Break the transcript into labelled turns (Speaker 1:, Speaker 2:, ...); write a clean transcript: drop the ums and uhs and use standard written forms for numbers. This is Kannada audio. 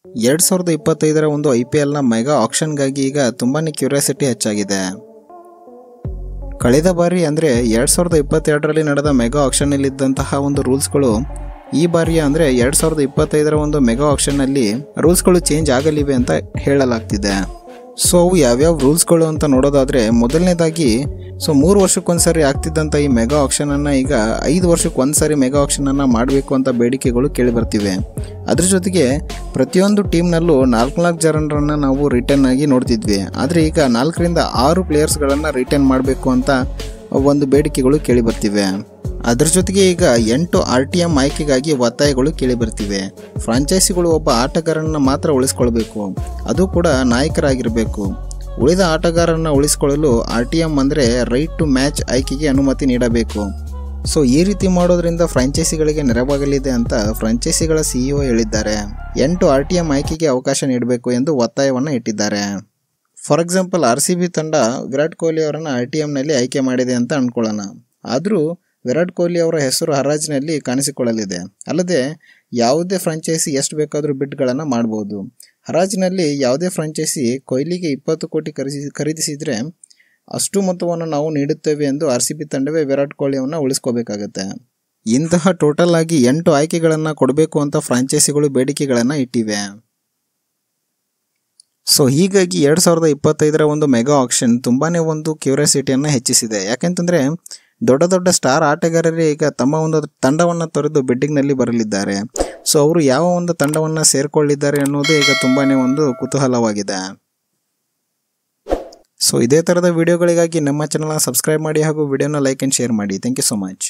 Speaker 1: 2025ರ ಒಂದು IPLನ ಮೆಗಾ ಆಕ್ಷನ್ಗಾಗಿ ಈಗ ತುಂಬಾನೇ ಕ್ಯೂರಿಯಾಸಿಟಿ ಹೆಚ್ಚಾಗಿದೆ. ಕಳೆದ ಬಾರಿ ಅಂದರೆ 2022ರಲ್ಲಿ ನಡೆದ ಮೆಗಾ ಆಕ್ಷನ್ನಲ್ಲಿ ಇದ್ದಂತಹ ಒಂದು ರೂಲ್ಸ್ಗಳು ಈ ಬಾರಿಯ ಅಂದರೆ 2025ರ ಒಂದು ಮೆಗಾ ಆಕ್ಷನ್ನಲ್ಲಿ ರೂಲ್ಸ್ಗಳು ಚೇಂಜ್ ಆಗಲಿವೆ ಅಂತ ಹೇಳಲಾಗ್ತಿದೆ. ಸೊ ಅವು ಯಾವ್ಯಾವ ರೂಲ್ಸ್ಗಳು ಅಂತ ನೋಡೋದಾದರೆ, ಮೊದಲನೇದಾಗಿ 3 ವರ್ಷಕ್ಕೊಂದ್ಸರಿ ಆಗ್ತಿದ್ದಂಥ ಈ ಮೆಗಾ ಆಕ್ಷನನ್ನು ಈಗ 5 ವರ್ಷಕ್ಕೊಂದ್ಸರಿ ಮೆಗಾ ಆಕ್ಷನನ್ನು ಮಾಡಬೇಕು ಅಂತ ಬೇಡಿಕೆಗಳು ಕೇಳಿಬರ್ತಿವೆ. ಅದ್ರ ಜೊತೆಗೆ ಪ್ರತಿಯೊಂದು ಟೀಮ್ನಲ್ಲೂ 4 ಜನರನ್ನು ನಾವು ರಿಟರ್ನ್ ಆಗಿ ನೋಡ್ತಿದ್ವಿ. ಆದರೆ ಈಗ 4ರಿಂದ 6 ಪ್ಲೇಯರ್ಸ್ಗಳನ್ನು ರಿಟರ್ನ್ ಮಾಡಬೇಕು ಅಂತ ಒಂದು ಬೇಡಿಕೆಗಳು ಕೇಳಿಬರ್ತಿವೆ. ಅದರ ಜೊತೆಗೆ ಈಗ 8 RTM ಆಯ್ಕೆಗಾಗಿ ಒತ್ತಾಯಗಳು ಕೇಳಿಬರ್ತಿವೆ. ಫ್ರಾಂಚೈಸಿಗಳು ಒಬ್ಬ ಆಟಗಾರರನ್ನು ಮಾತ್ರ ಉಳಿಸ್ಕೊಳ್ಬೇಕು, ಅದು ಕೂಡ ನಾಯಕರಾಗಿರಬೇಕು. ಉಳಿದ ಆಟಗಾರರನ್ನು ಉಳಿಸಿಕೊಳ್ಳಲು RTM ಅಂದರೆ ರೈಟ್ ಟು ಮ್ಯಾಚ್ ಆಯ್ಕೆಗೆ ಅನುಮತಿ ನೀಡಬೇಕು. ಸೊ ಈ ರೀತಿ ಮಾಡೋದ್ರಿಂದ ಫ್ರಾಂಚೈಸಿಗಳಿಗೆ ನೆರವಾಗಲಿದೆ ಅಂತ ಫ್ರಾಂಚೈಸಿಗಳ CEO ಹೇಳಿದ್ದಾರೆ. 8 RTM ಆಯ್ಕೆಗೆ ಅವಕಾಶ ನೀಡಬೇಕು ಎಂದು ಒತ್ತಾಯವನ್ನು ಇಟ್ಟಿದ್ದಾರೆ. ಫಾರ್ ಎಕ್ಸಾಂಪಲ್ RCB ತಂಡ ವಿರಾಟ್ ಕೊಹ್ಲಿ ಅವರನ್ನು RTMನಲ್ಲಿ ಆಯ್ಕೆ ಮಾಡಿದೆ ಅಂತ ಅಂದ್ಕೊಳ್ಳೋಣ. ಆದರೂ ವಿರಾಟ್ ಕೊಹ್ಲಿ ಅವರ ಹೆಸರು ಹರಾಜಿನಲ್ಲಿ ಕಾಣಿಸಿಕೊಳ್ಳಲಿದೆ. ಅಲ್ಲದೆ ಯಾವುದೇ ಫ್ರಾಂಚೈಸಿ ಎಷ್ಟು ಬೇಕಾದರೂ ಬಿಡ್ಗಳನ್ನು ಮಾಡ್ಬೋದು. ಹರಾಜಿನಲ್ಲಿ ಯಾವುದೇ ಫ್ರಾಂಚೈಸಿ ಕೊಹ್ಲಿಗೆ 20 ಕೋಟಿ ಖರೀದಿಸಿದರೆ ಅಷ್ಟು ಮೊತ್ತವನ್ನು ನಾವು ನೀಡುತ್ತೇವೆ ಎಂದು RCB ತಂಡವೇ ವಿರಾಟ್ ಕೊಹ್ಲಿಯನ್ನು ಉಳಿಸ್ಕೋಬೇಕಾಗತ್ತೆ. ಇಂತಹ ಟೋಟಲ್ ಆಗಿ 8 ಆಯ್ಕೆಗಳನ್ನು ಕೊಡಬೇಕು ಅಂತ ಫ್ರಾಂಚೈಸಿಗಳು ಬೇಡಿಕೆಗಳನ್ನು ಇಟ್ಟಿವೆ. ಸೊ ಹೀಗಾಗಿ 2025ರ ಒಂದು ಮೆಗಾ ಆಕ್ಷನ್ ತುಂಬಾ ಒಂದು ಕ್ಯೂರಿಯಾಸಿಟಿಯನ್ನು ಹೆಚ್ಚಿಸಿದೆ. ಯಾಕೆಂತಂದರೆ ದೊಡ್ಡ ದೊಡ್ಡ ಸ್ಟಾರ್ ಆಟಗಾರರೇ ಈಗ ತಮ್ಮ ಒಂದು ತಂಡವನ್ನು ತೊರೆದು ಬೆಟ್ಟಿಂಗ್ನಲ್ಲಿ ಬರಲಿದ್ದಾರೆ. ಸೊ ಅವರು ಯಾವ ಒಂದು ತಂಡವನ್ನು ಸೇರಿಕೊಳ್ಳಿದ್ದಾರೆ ಅನ್ನೋದು ಈಗ ತುಂಬಾ ಒಂದು ಕುತೂಹಲವಾಗಿದೆ. ಸೊ ಇದೇ ಥರದ ವಿಡಿಯೋಗಳಿಗಾಗಿ ನಮ್ಮ ಚಾನಲ್ನ ಸಬ್ಸ್ಕ್ರೈಬ್ ಮಾಡಿ ಹಾಗೂ ವಿಡಿಯೋನ ಲೈಕ್ ಆ್ಯಂಡ್ ಶೇರ್ ಮಾಡಿ. Thank you so much.